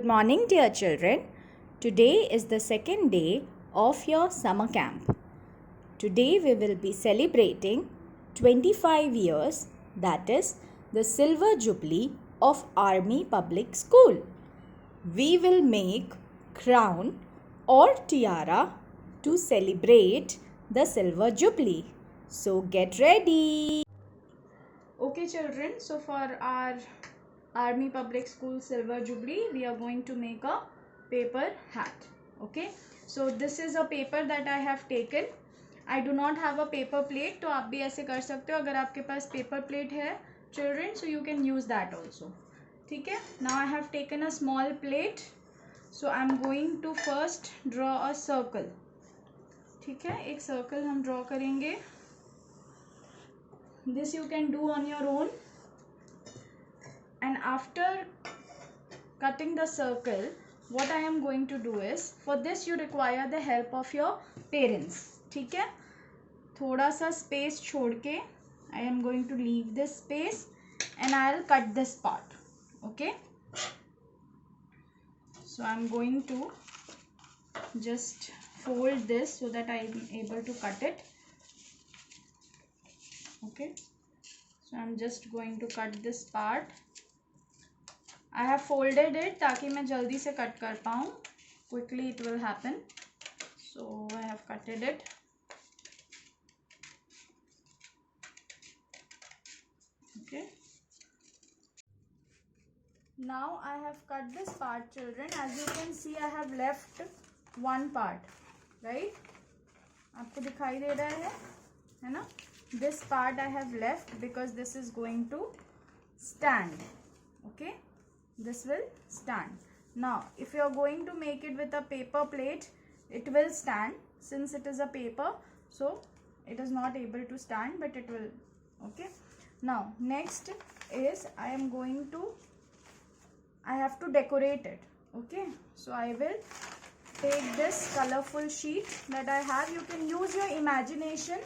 Good morning, dear children. Today is the second day of your summer camp. Today we will be celebrating 25 years, that is, the Silver Jubilee of Army Public School. We will make crown or tiara to celebrate the Silver Jubilee. So get ready. Okay, children, so for our Army Public School Silver Jubilee, we are going to make a paper hat. Okay, so this is a paper that I have taken. I do not have a paper plate, तो आप भी ऐसे कर सकते हो अगर आपके पास paper plate है children, so you can use that also. ठीक है, now I have taken a small plate, so I am going to first draw a circle. ठीक है, एक circle हम draw करेंगे. This you can do on your own. And after cutting the circle, what I am going to do is, for this you require the help of your parents. ठीक है, थोड़ा सा space छोड़ के I am going to leave this space and I will cut this part. Okay, so I am going to just fold this so that I am able to cut it. Okay, so I am just going to cut this part. I have folded it ताकि मैं जल्दी से cut कर पाऊँ. Quickly it will happen. So I have cutted it. Okay. Now I have cut this part, children. As you can see, I have left one part. Right? आपको दिखाई दे रहा है ना? This part I have left because this is going to stand. Okay. This will stand. Now if you are going to make it with a paper plate, it will stand. Since it is a paper, so it is not able to stand, but it will. Okay, now next is I have to decorate it. Okay, so I will take this colorful sheet that I have. You can use your imagination.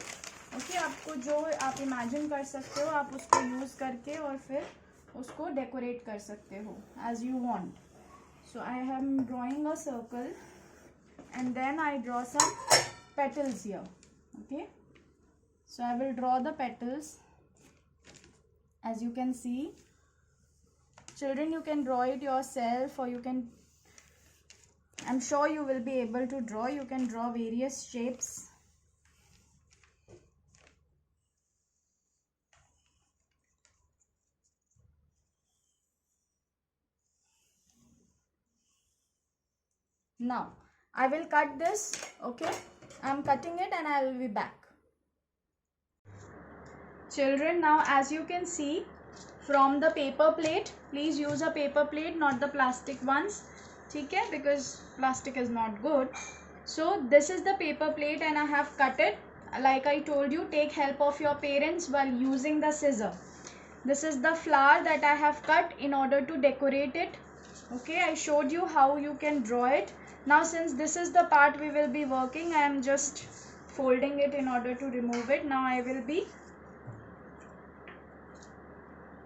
Okay, आपको जो आप imagine कर सकते हो आप उसको use करके और फिर उसको डेकोरेट कर सकते हो as you want. So I am drawing a circle and then I draw some petals here. Okay, so I will draw the petals. As you can see, children, you can draw it yourself, or you can, I'm sure you will be able to draw. You can draw various shapes. Now I will cut this. Okay, I am cutting it and I will be back. Children, now as you can see from the paper plate, please use a paper plate, not the plastic ones. ठीक है, because plastic is not good. So this is the paper plate and I have cut it. Like I told you, take help of your parents while using the scissor. This is the flower that I have cut in order to decorate it. Okay, I showed you how you can draw it. Now since this is the part we will be working, I am just folding it in order to remove it. Now I will be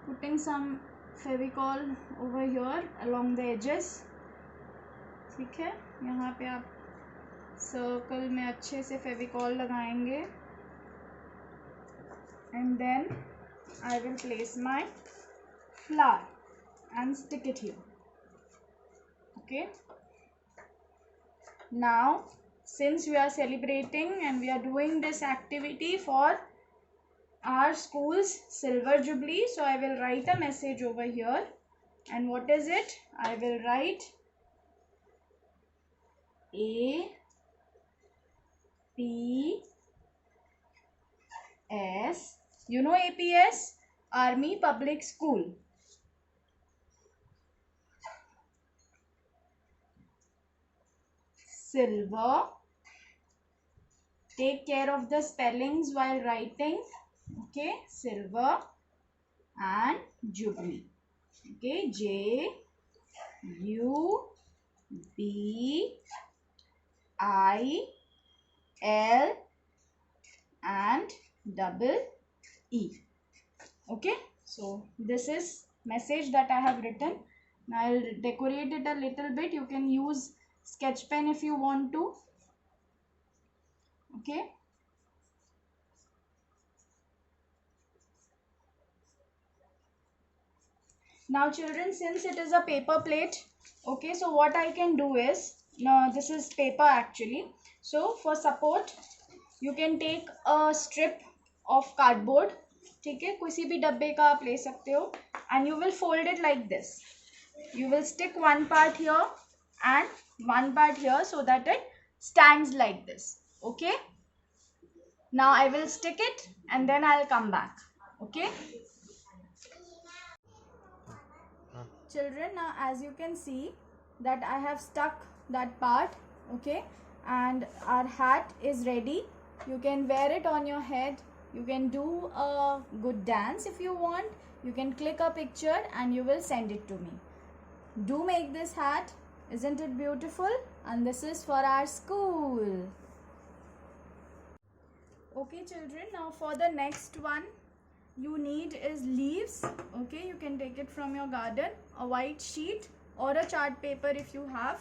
putting some Fevicol over here along the edges. ठीक है, यहाँ पे आप circle में अच्छे से फेविकॉल लगाएंगे and then I will place my flower and stick it here. Okay, now since we are celebrating and we are doing this activity for our school's Silver Jubilee, so I will write a message over here. And what is it? I will write APS. You know APS? Army Public School. Silver. Take care of the spellings while writing. Okay, Silver and Jubilee. Okay, JUBIL and double E. Okay, so this is message that I have written. Now I'll decorate it a little bit. You can use sketch pen if you want to. Okay. Now children, since it is a paper plate, okay, so what I can do is, now this is paper actually. So for support, you can take a strip of cardboard, ठीक है, किसी भी डब्बे का आप ले सकते हो, and you will fold it like this. You will stick one part here and one part here so that it stands like this. Okay. Now I will stick it and then I'll come back. Okay. Children, now as you can see that I have stuck that part, okay, and our hat is ready. You can wear it on your head. You can do a good dance if you want. You can click a picture and you will send it to me. Do make this hat. Isn't it beautiful? And this is for our school. Okay children, now for the next one you need is leaves. Okay, you can take it from your garden, a white sheet or a chart paper if you have,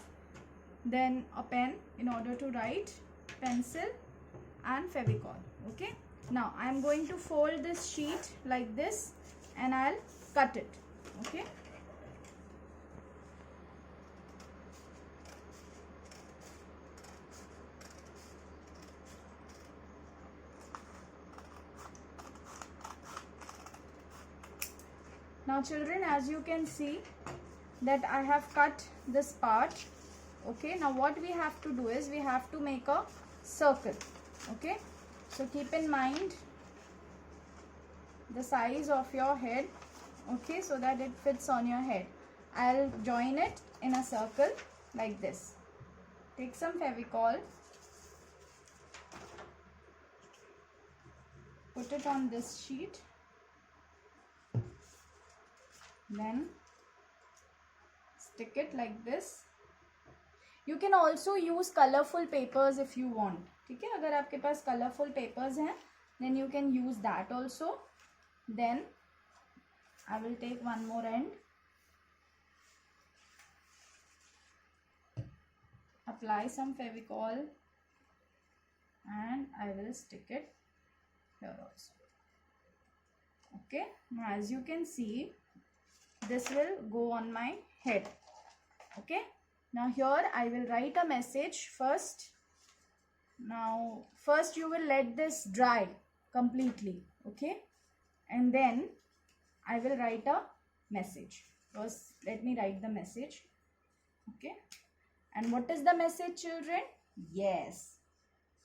then a pen in order to write, pencil and Fevicol. Okay, now I am going to fold this sheet like this and I'll cut it. Okay. Now children, as you can see that I have cut this part. Okay, now what we have to do is we have to make a circle. Okay, so keep in mind the size of your head, okay, so that it fits on your head. I'll join it in a circle like this. Take some Fevicol, put it on this sheet, then stick it like this. You can also use colorful papers if you want. ठीक है, अगर आपके पास colorful papers हैं, then you can use that also. Then I will take one more end, apply some Fevicol and I will stick it here also. Okay, now as you can see, this will go on my head. Okay, now here I will write a message first. Now first you will let this dry completely, okay, and then I will write a message. First let me write the message. Okay, and what is the message children? Yes,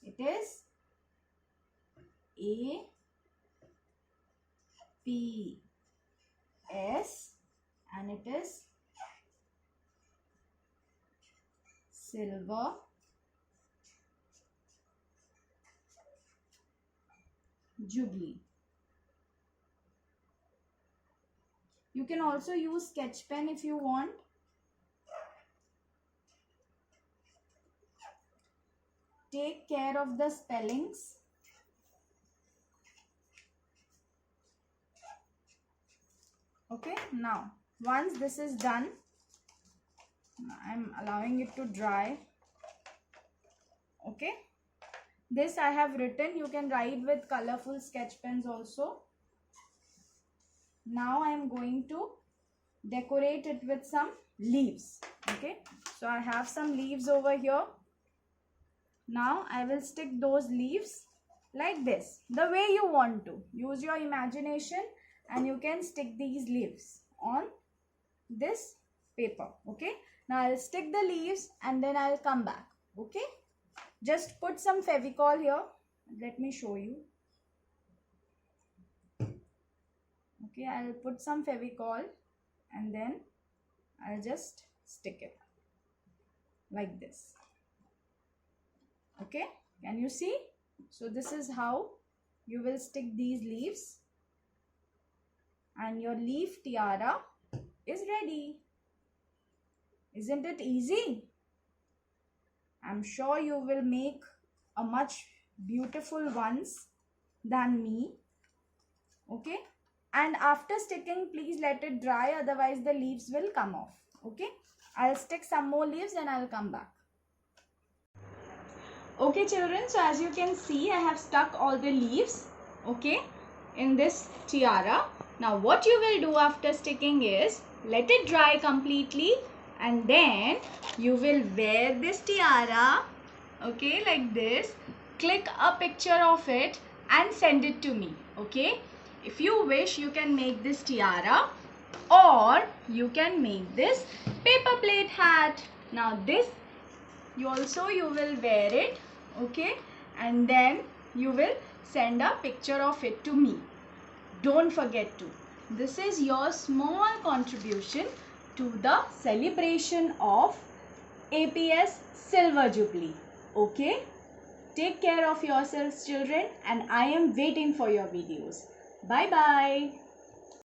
it is APS and it is silver jubilee. You can also use sketch pen if you want. Take care of the spellings. Okay, now once this is done, I'm allowing it to dry. Okay, this I have written. You can write with colorful sketch pens also. Now I am going to decorate it with some leaves. Okay, so I have some leaves over here. Now I will stick those leaves like this, the way you want to. Use your imagination and you can stick these leaves on this paper. Okay, now I'll stick the leaves and then I'll come back. Okay, just put some Fevicol here. Let me show you. Okay, I'll put some Fevicol and then I'll just stick it like this. Okay, can you see? So this is how you will stick these leaves and your leaf tiara is ready. Isn't it easy? I'm sure you will make a much beautiful ones than me. Okay, and after sticking, please let it dry, otherwise the leaves will come off. Okay, I'll stick some more leaves and I'll come back. Okay children, so as you can see, I have stuck all the leaves, okay, in this tiara. Now what you will do after sticking is, let it dry completely and then you will wear this tiara, okay, like this. Click a picture of it and send it to me, okay. If you wish, you can make this tiara or you can make this paper plate hat. Now this you will wear it, okay, and then you will send a picture of it to me. Don't forget to. This is your small contribution to the celebration of APS Silver Jubilee. Okay, take care of yourselves children, and I am waiting for your videos. Bye bye.